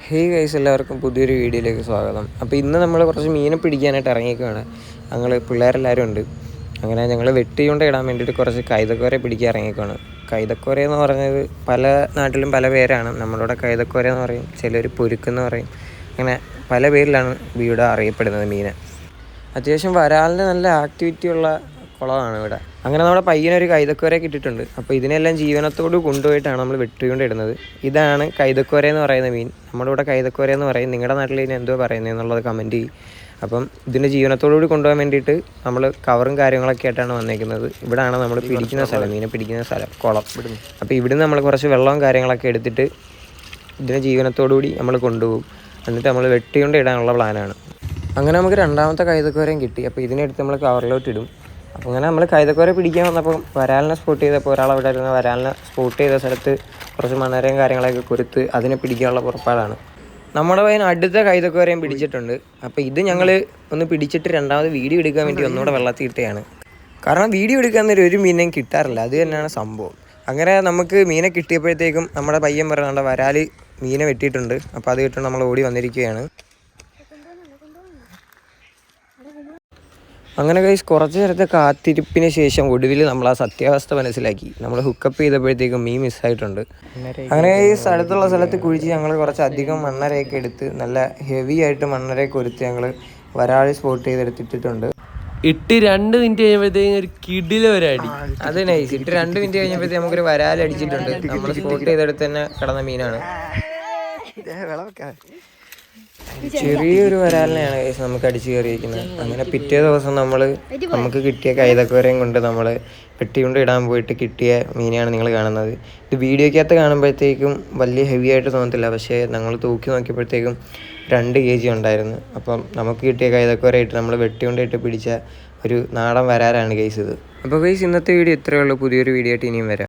Hey guys, എല്ലാവർക്കും പുതിയൊരു വീഡിയോയിലേക്ക് സ്വാഗതം. അപ്പോൾ ഇന്ന് നമ്മൾ കുറച്ച് മീനെ പിടിക്കാനായിട്ട് ഇറങ്ങിയിരിക്കുകയാണ്. ഞങ്ങൾ പിള്ളേരെല്ലാവരും ഉണ്ട്. അങ്ങനെ ഞങ്ങൾ വെട്ടിയുണ്ട ഇടാൻ വേണ്ടിയിട്ട് കുറച്ച് കൈതക്കോര പിടിക്കാൻ ഇറങ്ങിയിരിക്കുകയാണ്. കൈതക്കോര എന്ന് പറഞ്ഞത് പല നാട്ടിലും പല പേരാണ്. നമ്മളിവിടെ കൈതക്കോര എന്ന് പറയും, ചിലർ പൊരുക്കെന്ന് പറയും. അങ്ങനെ പല പേരിലാണ് ഇവിടെ അറിയപ്പെടുന്നത് മീനെ. അത്യാവശ്യം വരാലിന് നല്ല ആക്ടിവിറ്റിയുള്ള കുളമാണ് ഇവിടെ. അങ്ങനെ നമ്മുടെ പയ്യനൊരു കൈതക്കോരയൊക്കെ ഇട്ടിട്ടുണ്ട്. അപ്പോൾ ഇതിനെല്ലാം ജീവനത്തോട് കൊണ്ടുപോയിട്ടാണ് നമ്മൾ വെട്ടിക്കൊണ്ട് ഇടുന്നത്. ഇതാണ് കൈതക്കോര എന്ന് പറയുന്ന മീൻ. നമ്മുടെ ഇവിടെ കൈതക്കോര എന്ന് പറയും. നിങ്ങളുടെ നാട്ടിൽ ഇതിന് എന്തോ പറയുന്നത് എന്നുള്ളത് കമൻറ്റ് ചെയ്യും. അപ്പം ഇതിൻ്റെ ജീവനത്തോടുകൂടി കൊണ്ടുപോകാൻ വേണ്ടിയിട്ട് നമ്മൾ കവറും കാര്യങ്ങളൊക്കെ ആയിട്ടാണ് വന്നേക്കുന്നത്. ഇവിടെയാണ് നമ്മൾ പിടിക്കുന്ന സ്ഥലം, മീനെ പിടിക്കുന്ന സ്ഥലം, കുളം. അപ്പോൾ ഇവിടുന്ന് നമ്മൾ കുറച്ച് വെള്ളവും കാര്യങ്ങളൊക്കെ എടുത്തിട്ട് ഇതിനെ ജീവനത്തോടുകൂടി നമ്മൾ കൊണ്ടുപോകും. എന്നിട്ട് നമ്മൾ വെട്ടിക്കൊണ്ട് ഇടാനുള്ള പ്ലാനാണ്. അങ്ങനെ നമുക്ക് രണ്ടാമത്തെ കൈതക്കോരയും കിട്ടി. അപ്പോൾ ഇതിനെടുത്ത് നമ്മൾ കവറിലോട്ടിടും. അപ്പോൾ അങ്ങനെ നമ്മൾ കൈതക്കോര പിടിക്കാൻ വന്നപ്പോൾ വരാലിനെ സ്പോട്ട് ചെയ്തപ്പോൾ ഒരാളവിടെ ഇരുന്ന് വരാലിനെ സ്പോട്ട് ചെയ്ത സ്ഥലത്ത് കുറച്ച് മണരയും കാര്യങ്ങളൊക്കെ കൊടുത്ത് അതിനെ പിടിക്കാനുള്ള പുറപ്പാടാണ്. നമ്മുടെ പയ്യൻ അടുത്ത കൈതക്കോരയും പിടിച്ചിട്ടുണ്ട്. അപ്പോൾ ഇത് ഞങ്ങൾ ഒന്ന് പിടിച്ചിട്ട് രണ്ടാമത് വീഡിയോ എടുക്കാൻ വേണ്ടി ഒന്നുകൂടെ വെള്ളത്തിൽ ഇട്ടതാണ്. കാരണം വീഡിയോ എടുക്കാൻ നേരം ഒരു മീനെയും കിട്ടാറില്ല, അത് തന്നെയാണ് സംഭവം. അങ്ങനെ നമുക്ക് മീനെ കിട്ടിയപ്പോഴത്തേക്കും നമ്മുടെ പയ്യൻ പറയുന്നുണ്ട് വരാൽ മീനെ വെട്ടിയിട്ടുണ്ട്. അപ്പോൾ അത് കിട്ടുകൊണ്ട് നമ്മൾ ഓടി വന്നിരിക്കുകയാണ്. അങ്ങനെ ഗൈസ്, കുറച്ച് നേരത്തെ കാത്തിരിപ്പിന് ശേഷം ഒടുവിൽ നമ്മൾ ആ സത്യാവസ്ഥ മനസ്സിലാക്കി. നമ്മൾ ഹുക്കപ്പ് ചെയ്തപ്പോഴത്തേക്കും മീൻ മിസ്സായിട്ടുണ്ട്. അങ്ങനെ ഗൈസ്, അടുത്തുള്ള സ്ഥലത്ത് കുഴിച്ച് ഞങ്ങൾ കുറച്ച് അധികം മണ്ണരയൊക്കെ എടുത്ത് നല്ല ഹെവി ആയിട്ട് മണ്ണരയൊക്കെ ഒരുത്ത് ഞങ്ങൾ വരാൽ സ്പോട്ട് ചെയ്തെടുത്തിട്ടുണ്ട്. ഇട്ട് 2 മിനിറ്റ് കഴിയുമ്പോഴത്തേക്കും ഒരു കിടില ഒരടി. അത് നൈസ്. ഇട്ട് 2 മിനിറ്റ് കഴിഞ്ഞപ്പോഴത്തേക്കും നമുക്കൊരു വരാൽ അടിച്ചിട്ടുണ്ട്. നമ്മൾ സ്പോട്ട് ചെയ്തെടുത്ത് തന്നെ കിടന്ന മീനാണ്. ചെറിയൊരു വരാലിനെയാണ് കേസ് നമുക്ക് അടിച്ച് കയറിയിരിക്കുന്നത്. അങ്ങനെ പിറ്റേ ദിവസം നമുക്ക് കിട്ടിയ കൈതക്കോരയും കൊണ്ട് നമ്മൾ വെട്ടിക്കൊണ്ട് ഇടാൻ പോയിട്ട് കിട്ടിയ മീനെയാണ് നിങ്ങൾ കാണുന്നത്. ഇത് വീഡിയോക്കകത്ത് കാണുമ്പോഴത്തേക്കും വലിയ ഹെവി ആയിട്ട് തോന്നത്തില്ല, പക്ഷേ ഞങ്ങൾ തൂക്കി നോക്കിയപ്പോഴത്തേക്കും 2 kg ഉണ്ടായിരുന്നു. അപ്പം നമുക്ക് കിട്ടിയ കൈതക്കോരയിട്ട് നമ്മൾ വെട്ടിക്കൊണ്ടിട്ട് പിടിച്ച ഒരു നാടൻ വരാലാണ് കേസ് ഇത്. അപ്പോൾ കേസ്, ഇന്നത്തെ വീഡിയോ ഇത്രയേ ഉള്ളൂ. പുതിയൊരു വീഡിയോ ആയിട്ട് ഇനിയും വരാം.